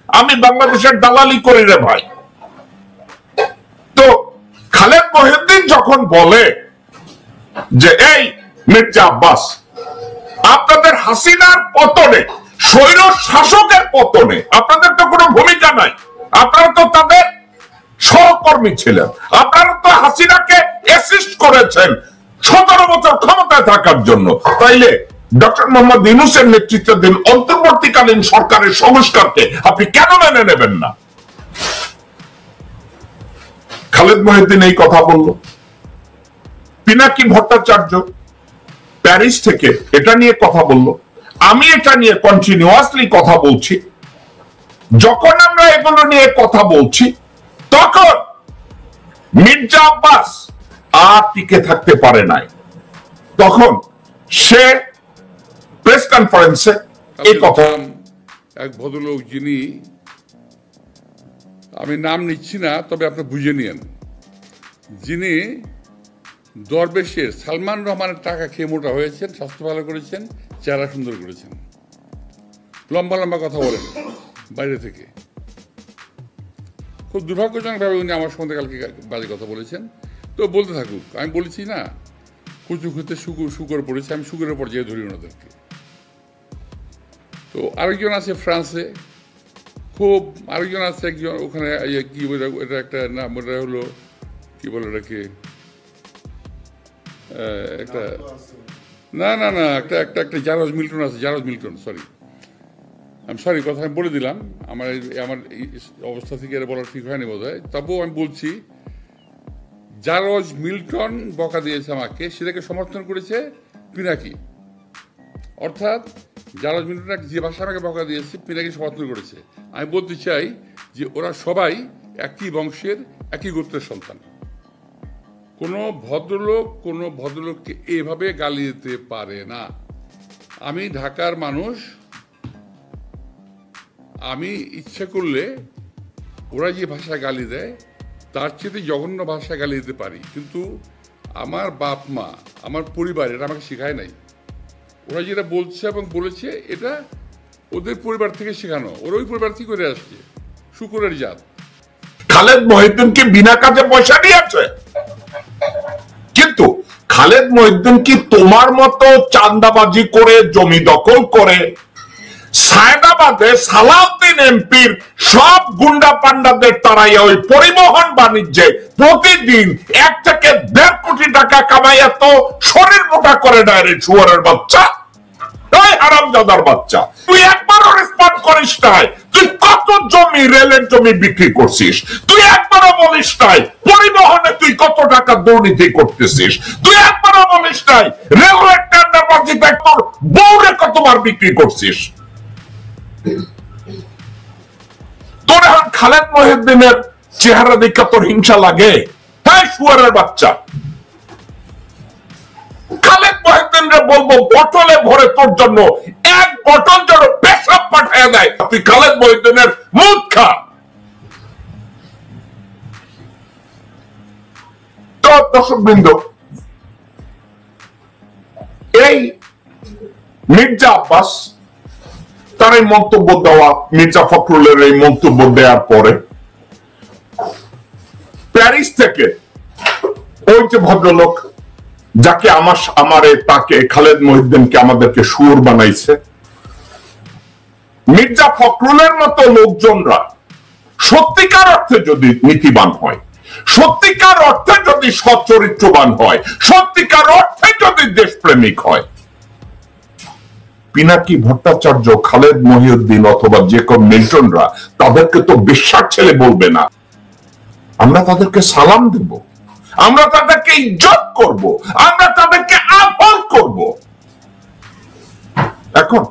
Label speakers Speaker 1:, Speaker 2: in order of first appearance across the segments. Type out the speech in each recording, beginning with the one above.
Speaker 1: আমি বাংলাদেশের দালালি করি রে ভাই। তো খালেদ মহিউদ্দিন যখন বলে যে এই মির্জা আব্বাস, আপনাদের হাসিনার পতনে, স্বৈর শাসকের পতনে আপনাদের তো কোনো ভূমিকা নাই, আপনারা তো তাদের সহকর্মী ছিলেন, আপনারা তো হাসিনাকে অ্যাসিস্ট করেছেন 17 বছর ক্ষমতায় থাকার জন্য, তাইলে ডক্টর মোহাম্মদ ইউনূসের নেতৃত্বাধীন অন্তর্বর্তীকালীন সরকারের সংস্কারকে আপনি কেন মেনে নেবেন না? খালেদ মহিউদ্দিন এই কথা বলল। পিনাকি ভট্টাচার্য প্যারিস থেকে এটা নিয়ে কথা বলল। আমি এটা নিয়ে কন্টিনিউয়াসলি কথা বলছি। যখন আমরা এগুলো নিয়ে কথা বলছি তখন মির্জা আব্বাস আর টিকে থাকতে পারে নাই। তখন সে প্রেস কনফারেন্সে এই কথা,
Speaker 2: এক ভদ্রলোক যিনি, আমি নাম নিচ্ছি না তবে আপনি বুঝে নিয়েন, যিনি দরবেশের সালমান রহমানের টাকা খেয়ে মোটা হয়েছেন, স্বাস্থ্য ভালো করেছেন, চেহারা সুন্দর করেছেন, লম্বা লম্বা কথা বলেন বাইরে থেকে। খুব দুর্ভাগ্যজনকভাবে উনি আমার সম্বন্ধে কালকে বাজে কথা বলেছেন। তো বলতে থাকুক, আমি বলেছি না কুচু খুঁতে শুকর পড়েছে, আমি শুকরের পর যেয়ে ধরি ওনাদেরকে। তো আরেকজন আছে ফ্রান্সে, খুব আরেকজন আছে একজন ওখানে, কি এটা একটা নাম, ওটা হলো কি বলে এটাকে, একটা না না না একটা একটা একটা জারজ মিল্টন আছে, জারজ মিল্টন, সরি কথা আমি বলে দিলাম, আমার অবস্থা থেকে এটা বলা ঠিক হয়নি বোধ হয়, তবুও আমি বলছি জারজ মিল্টন বকা দিয়েছে আমাকে, সেটাকে সমর্থন করেছে পিনাকি। অর্থাৎ জারজ মিল্টন যে ভাষা আমাকে বকা দিয়েছে পিনাকি সমর্থন করেছে। আমি বলতে চাই যে ওরা সবাই একই বংশের, একই গোত্রের সন্তান। কোনো ভদ্রলোককে এভাবে গালি দিতে পারে না। আমি ঢাকার মানুষ, আমি ইচ্ছে করলে ওরা যে ভাষা গালি দেয় তার চেয়ে জঘন্য ভাষা গালি দিতে পারি, কিন্তু আমার বাপ মা, আমার পরিবার এটা আমাকে শেখায় নাই। ওরা যেটা বলছে এবং বলেছে এটা ওদের পরিবার থেকে শেখানো, ওরা ওই পরিবার থেকে করে আসছে, শুকুরের জাত।
Speaker 1: খালেদ মহিউদ্দিন কি বিনা কাজে পয়সা দিয়েছে? কিন্তু খালেদ মহিউদ্দিন কি তোমার মতো চাঁদাবাজি করে, জমি দখল করে, সায়দাবাদে সালাউদ্দিন এমপির সব গুন্ডা পান্ডাদের তারাইয়া ওই পরিবহন বাণিজ্যে প্রতিদিন 1 থেকে 1.5 কোটি টাকা কামাইয়া তো শরীর মোটা করে না রে শুয়োরের বাচ্চা, এই হারামজাদার বাচ্চা? তুই একবারও রেসপন্ড করিস নাই, তুই কত জমি, রেলের জমি বিক্রি করছিস, তুই একবারও বলিস নাই পরিবহনে তুই কত টাকা দুর্নীতি করতেছিস, তুই একবারও বলিস নাই রেলওয়ে টেন্ডারবাজিতে তোর বউরে কতবার বিক্রি করছিস। তোর এখন খালেদ মহিউদ্দিনের চেহারা দেখে তোর হিংসা লাগে? হ্যাঁ শুয়োরের বাচ্চা, খালেদ মহিউদ্দিনরে বলবো বোতলে ভরে তোর জন্য 1 বোতল যেন পেশাব পাঠিয়ে দেয়, তুই খালেদ মহিউদ্দিনের মুখ খা। তো দর্শকবৃন্দ, এই মির্জা আব্বাস তার এই মন্তব্য দেওয়া, মির্জা ফখরুলের এই মন্তব্য দেওয়ার পরে প্যারিস থেকে ওই যে ভদ্রলোক যাকে তাকে খালেদ মহিউদ্দিনকে আমাদেরকে শুয়োর বানাইছে, মির্জা ফখরুলের মতো লোকজনরা সত্যিকার অর্থে যদি নীতিবান হয়, সত্যিকার অর্থে যদি সচ্চরিত্রবান হয়, সত্যিকার অর্থে যদি দেশপ্রেমিক হয়, পিনাকি ভট্টাচার্য, খালেদ মহিউদ্দিন অথবা জেকব মিল্টনরা তাদেরকে তো বিশ্বাস ছেলে বলবে না। আমরা তাদেরকে সালাম দেব, আমরা তাদেরকে ইজ্জত করব, আমরা তাদেরকে আহ্বান করব। এখন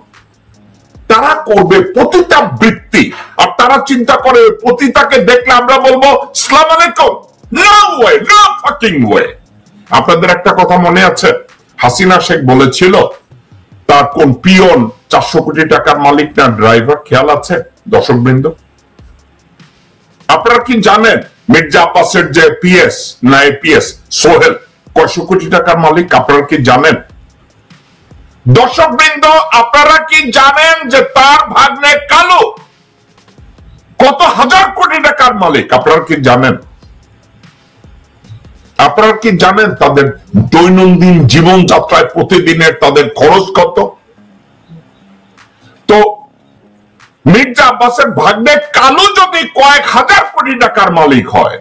Speaker 1: তারা করবে পতিতা বৃত্তি, আর তারা চিন্তা করে পতিতাকে দেখলে আমরা বলবো আসসালামু আলাইকুম। No way, no fucking way. আপনাদের একটা কথা মনে আছে, হাসিনা শেখ বলেছিল তার কোন পিয়ন 400 কোটি টাকার মালিক না ড্রাইভার, খেয়াল আছে দর্শকবৃন্দ? আপনারা কি জানেন মির্জা আব্বাসের যে পিএস না এপিএস সোহেল কয়শো কোটি টাকার মালিক? আপনারা কি জানেন দর্শকবৃন্দ? আপনারা কি জানেন যে তার ভাগ্নে কালু কত হাজার কোটি টাকার মালিক আপনারা কি জানেন? আপনারা কি জানেন তাদের দৈনন্দিন জীবনযাত্রায় প্রতিদিনের তাদের খরচ কত? তো মির্জা আব্বাসের ভাগ্নে কালু যদি কয়েক হাজার কোটি টাকার মালিক হয়,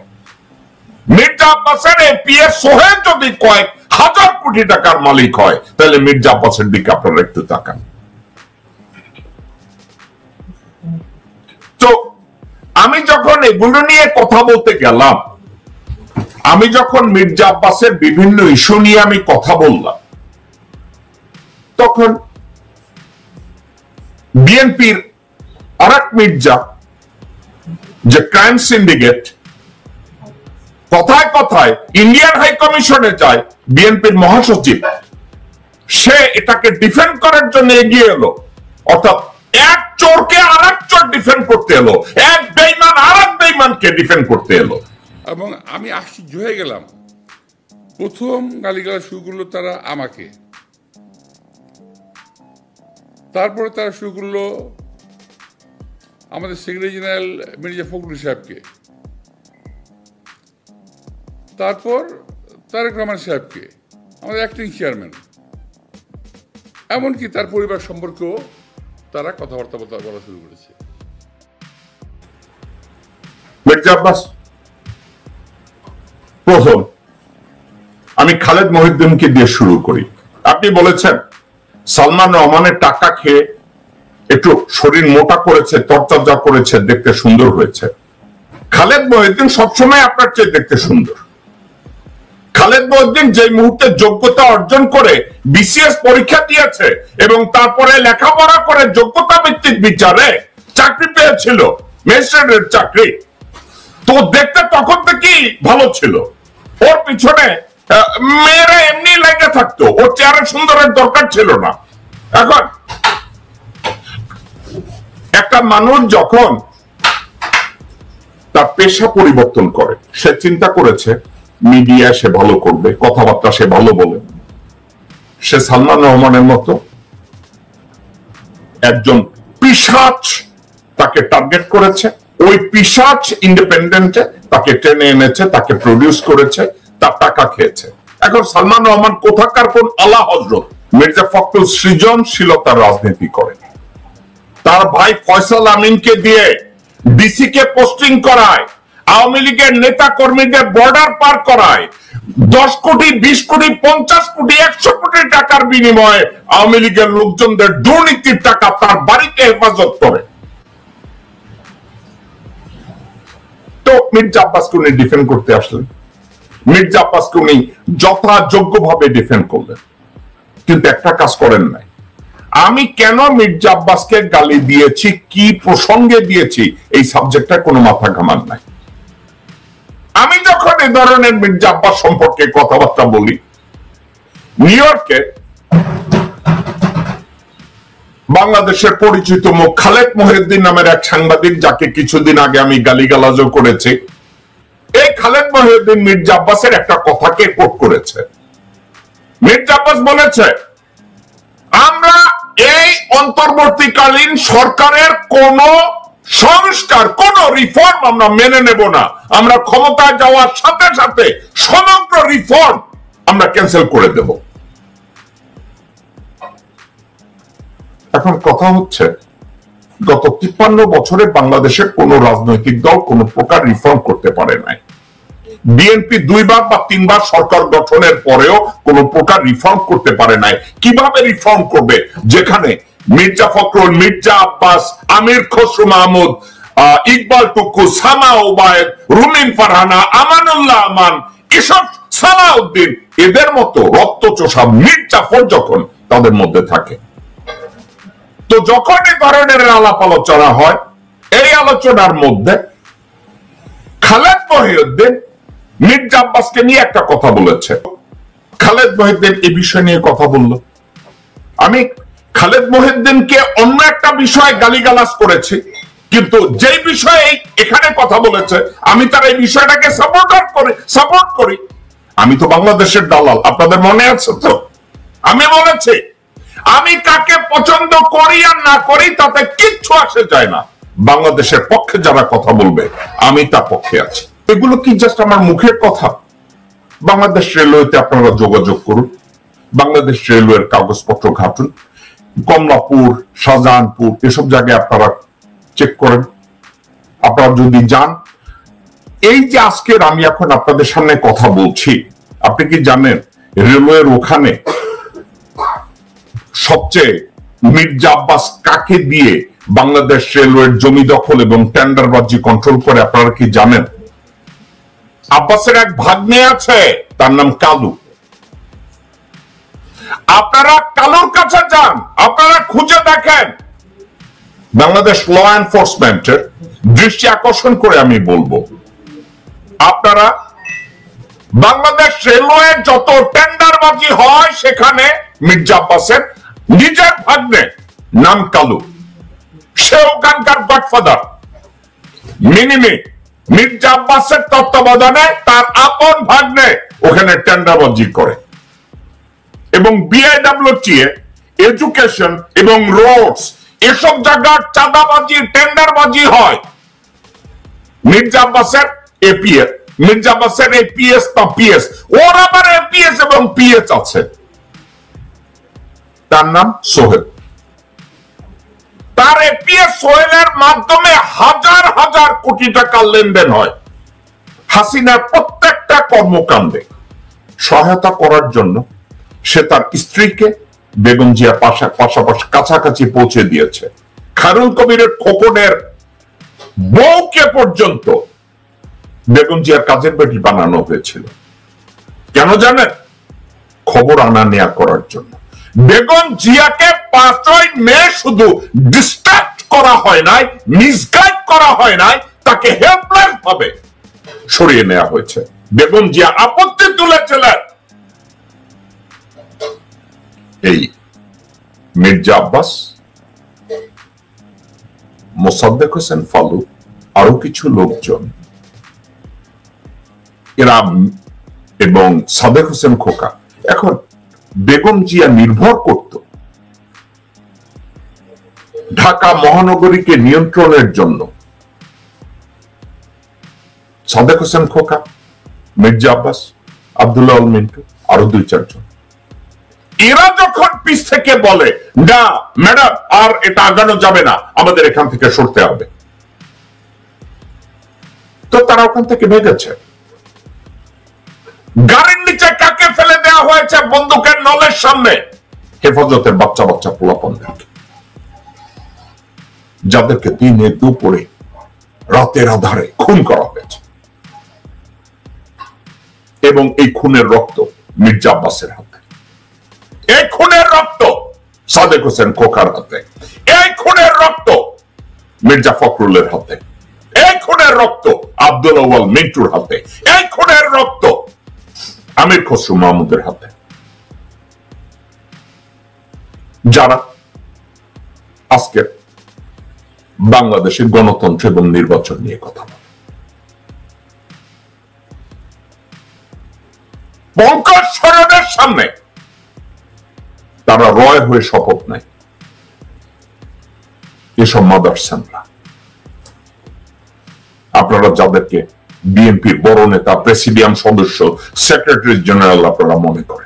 Speaker 1: মির্জা আব্বাসের এপিএ সোহেল যদি কয়েক হাজার কোটি টাকার মালিক হয়, তাহলে মির্জা আব্বাসের দিকে আপনারা একটু তাকান। তো আমি যখন এগুলো নিয়ে কথা বলতে গেলাম, আমি যখন মির্জা আব্বাসের বিভিন্ন ইস্যু নিয়ে আমি কথা বললাম, তখন বিএনপির আরেক মির্জা, যে ক্রাইম সিন্ডিকেট, কথায় কথায় ইন্ডিয়ান হাই কমিশনে যায়, বিএনপির মহাসচিব, সে এটাকে ডিফেন্ড করার জন্য এগিয়ে এলো। অর্থাৎ এক চোরকে আরেক চোর ডিফেন্ড করতে এলো, এক বেঈমান আরেক বেঈমানকে ডিফেন্ড করতে এলো।
Speaker 2: এবং আমি আশ্চর্য হয়ে গেলাম, প্রথম গালিগালাজ শুরু করলো তারা আমাকে, তারপরে তারা শুরু করলো আমাদের সেক্রেটারি জেনারেল মির্জা ফখরুল সাহেবকে, তারপর তারেক রহমান সাহেবকে, আমাদের অ্যাক্টিং চেয়ারম্যান, এমনকি তার পরিবার সম্পর্কেও তারা কথাবার্তা বলা শুরু করেছে।
Speaker 1: মির্জা আব্বাস প্রথম, আমি খালেদ মহিউদ্দিনকে দিয়ে শুরু করি। আপনি বলেছেন সালমান রহমানের টাকা খেয়ে একটু শরীর মোটা করেছে, তরতাজা করেছে, দেখতে সুন্দর হয়েছে। খালেদ মহিউদ্দিন সবসময় আপনার চেয়ে দেখতে সুন্দর। খালেদ মহিউদ্দিন যে মুহূর্তে যোগ্যতা অর্জন করে বিসিএস পরীক্ষা দিয়েছে এবং তারপরে লেখাপড়া করে যোগ্যতা ভিত্তিক বিচারে চাকরি পেয়েছিল, ম্যাজিস্ট্রেটের চাকরি, তো দেখতে তখন থেকেই ভালো ছিল। ওর পিছনে মেয়েরা এমনি লেগে থাকতো, ওর চেহারা সুন্দরের দরকার ছিল না। এখন একটা মানুষ যখন তার পেশা পরিবর্তন করে, সে চিন্তা করেছে মিডিয়া সে ভালো করবে, কথাবার্তা সে ভালো বলে। সে সালমান রহমানের মতো একজন পিশাচ তাকে টার্গেট করেছে, ওই পিশাচ ইন্ডিপেন্ডেন্টে তাকে টেনে এনেছে, তাকে প্রডিউস করেছে, তার টাকা খেয়েছে। এখন সালমান রহমান কোথাকার কোন আলা হযরত, মির্জা ফখরুল সৃজনশীলতার রাজনীতি করে, তার ভাই ফয়সাল আমিনকে দিয়ে ডিসি কে পোস্টিং করায়, আওয়ামী লীগের নেতা কর্মীদের বর্ডার পার করায়, 10 কোটি 20 কোটি 50 কোটি 100 কোটি টাকার বিনিময়ে আওয়ামী লীগের লোকজনদের দুর্নীতির টাকা তার বাড়িতে হেফাজত করে। তো মির্জা আব্বাসকে উনি ডিফেন্ড করতে আসলেন, মির্জা আব্বাসকে উনি যথাযোগ্যভাবে ডিফেন্ড করলেন, কিন্তু একটা কাজ করেন নাই। আমি কেন মির্জা আব্বাসকে গালি দিয়েছি, কি প্রসঙ্গে দিয়েছি, এই সাবজেক্টটা কোনো মাথা ঘামান নাই। আমি যখন এই ধরনের মির্জা আব্বাস সম্পর্কে কথাবার্তা বলি, নিউ ইয়র্কে বাংলাদেশের পরিচিত মুখ খালেদ মহিউদ্দিন নামের এক সাংবাদিক, যাকে কিছুদিন আগে আমি গালিগালাজও করেছি, এই খালেদ মহিউদ্দিন মির্জা আব্বাসের একটা কথাকে কোট করেছে। মির্জা আব্বাস বলেছে, আমরা এই অন্তর্বর্তীকালীন সরকারের কোন সংস্কার, কোন রিফর্ম আমরা মেনে নেব না। আমরা ক্ষমতায় যাওয়ার সাথে সাথে সমগ্র রিফর্ম আমরা ক্যান্সেল করে দেব। এখন কথা হচ্ছে, গত 53 বছরে বাংলাদেশের কোন রাজনৈতিক দল কোন প্রকার রিফর্ম করতে পারে নাই। বিএনপি 2 বার বা 3 বার সরকার গঠনের পরেও কোন প্রকার রিফর্ম করতে পারে নাই। কিভাবে রিফর্ম করবে, যেখানে মির্জা ফখরুল, মির্জা আব্বাস, আমির খসরু মাহমুদ, ইকবাল টুকু, সামা ওবায়েদ, রুমিন ফারহানা, আমানুল্লাহ আমান, এসব সালাউদ্দিন, এদের মতো রক্তচোষা মির্জাফর যখন তাদের মধ্যে থাকে, তো যখন এই ধরনের আলাপ আলোচনা হয়, এই আলোচনার মধ্যে খালেদ মহিউদ্দিন মির্জা আব্বাসকে নিয়ে একটা কথা বলেছে। খালেদ মহিউদ্দিন এই বিষয় নিয়ে কথা বলল। আমি খালেদ মহিউদ্দিনকে অন্য একটা বিষয়ে গালিগালাজ করেছি, কিন্তু যেই বিষয়ে এখানে কথা বলেছে আমি তার এই বিষয়টাকে সাপোর্ট করি। আমি তো বাংলাদেশের দালাল, আপনাদের মনে আছে তো? আমি বলেছি আমি কাকে পছন্দ করি আর না করি তাতে কিচ্ছু আসে যায় না, বাংলাদেশের পক্ষে যারা কথা বলবে আমি তার পক্ষে আছি। এগুলো কি জাস্ট আমার মুখের কথা? বাংলাদেশ রেলওয়েতে আপনারা যোগাযোগ করুন, বাংলাদেশ রেলওয়ের কাগজপত্র ঘাটুন, কমলাপুর, শাহজাহানপুর এসব জায়গায় আপনারা চেক করেন। আপনারা যদি যান, এই যে আজকের আমি এখন আপনাদের সামনে কথা বলছি, আপনি কি জানেন রেলওয়ের ওখানে সবচেয়ে মির্জা আব্বাস কাকে দিয়ে বাংলাদেশ রেলওয়ের জমি দখল এবং টেন্ডারবাজি কন্ট্রোল করে? আপনারা কি জানেন? আব্বাসের এক ভাগ্নে আছে, তার নাম কালু। আপনারা কালুর কাছে যান, আপনারা খুঁজে দেখেন। বাংলাদেশ ল এনফোর্সমেন্টের দৃষ্টি আকর্ষণ করে আমি বলবো, আপনারা বাংলাদেশ রেলওয়ে যত টেন্ডারবাজি হয় সেখানে মির্জা আব্বাসের নিজের ভাগ্নে নাম কালু, সে ওখানকার গডফাদার। মিনিমি মির্জা আব্বাসের তত্ত্বাবধানে তার আপন ভাগ্নে ওখানে টেন্ডারবাজি করে। এবং বিআইডব্লিউটিএ, এডুকেশন এবং রোডস এসব জায়গার চাঁদাবাজি, টেন্ডারবাজি হয় মির্জা আব্বাসের এপিএস, মির্জা আব্বাসের এপিএস বা পিএস, ওর আবার এপিএস এবং পিএস আছে, তার নাম সোহেল। তার এপিএস সোহেলের মাধ্যমে হাজার হাজার কোটি টাকার লেনদেন হয়। হাসিনার প্রত্যেকটা কর্মকাণ্ডে সহায়তা করার জন্য সে তার স্ত্রীকে বেগম জিয়ার পাশাপাশি কাছাকাছি পৌঁছে দিয়েছে। খায়রুল কবিরের খোকনের বউকে পর্যন্ত বেগম জিয়ার কাজের বেটি বানানো হয়েছিল। কেন জানেন? খবর আনা নেয়া করার জন্য। বেগম জিয়াকে 5ই মে শুধু ডিস্ট্রাক্ট করা হয় নাই, মিসগাইড করা হয় নাই, তাকে হেল্পলেস ভাবে সরিয়ে নেওয়া হয়েছে। বেগম জিয়া আপত্তি তুলেছিলেন, এই মির্জা আব্বাস, মোসাদ্দেক হোসেন ফালু, আরো কিছু লোকজন এরা এবং সাদেক হোসেন খোকা। এখন বেগম জিয়া নির্ভর করত ঢাকা মহানগরীকে নিয়ন্ত্রণের জন্য সাদেক হোসেন খোকা, মির্জা আব্বাস, আব্দুল্লাহ আল মিন্টু, আরো 2-4 জন। এরা যখন পিছ থেকে বলে না ম্যাডাম আর এটা আগানো যাবে না, আমাদের এখান থেকে সরতে হবে, তো তারা ওখান থেকে ভেগেছে। গাড়ির নিচে কাকে ফেলে দেওয়া হয়েছে? বন্দুকের নলের সামনে হেফাজতের বাচ্চা বাচ্চা পোলাপনদেরকে, যাদেরকে দিনে দুপুরে রাতের আধারে খুন করা হয়েছে। এবং এই খুনের রক্ত মির্জা আব্বাসের হাতে, এই খুনের রক্ত সাদেক হোসেন খোকার হাতে, এই খুনের রক্ত মির্জা ফখরুলের হাতে, এই খুনের রক্ত আব্দুল আউয়াল মিন্টুর হাতে, এই খুনের রক্ত আমির খসরু মাহমুদের হাতে, যারা আজকে বাংলাদেশের গণতন্ত্র এবং নির্বাচন নিয়ে কথা বলে। পঙ্কজ সরণের সামনে তারা রয় হয়ে শপথ নেয়। এসব মাদারসানরা, আপনারা যাদেরকে বিএনপির বড় নেতা, প্রেসিডিয়াম সদস্য, সেক্রেটারি জেনারেল আপনারা মনে করেন,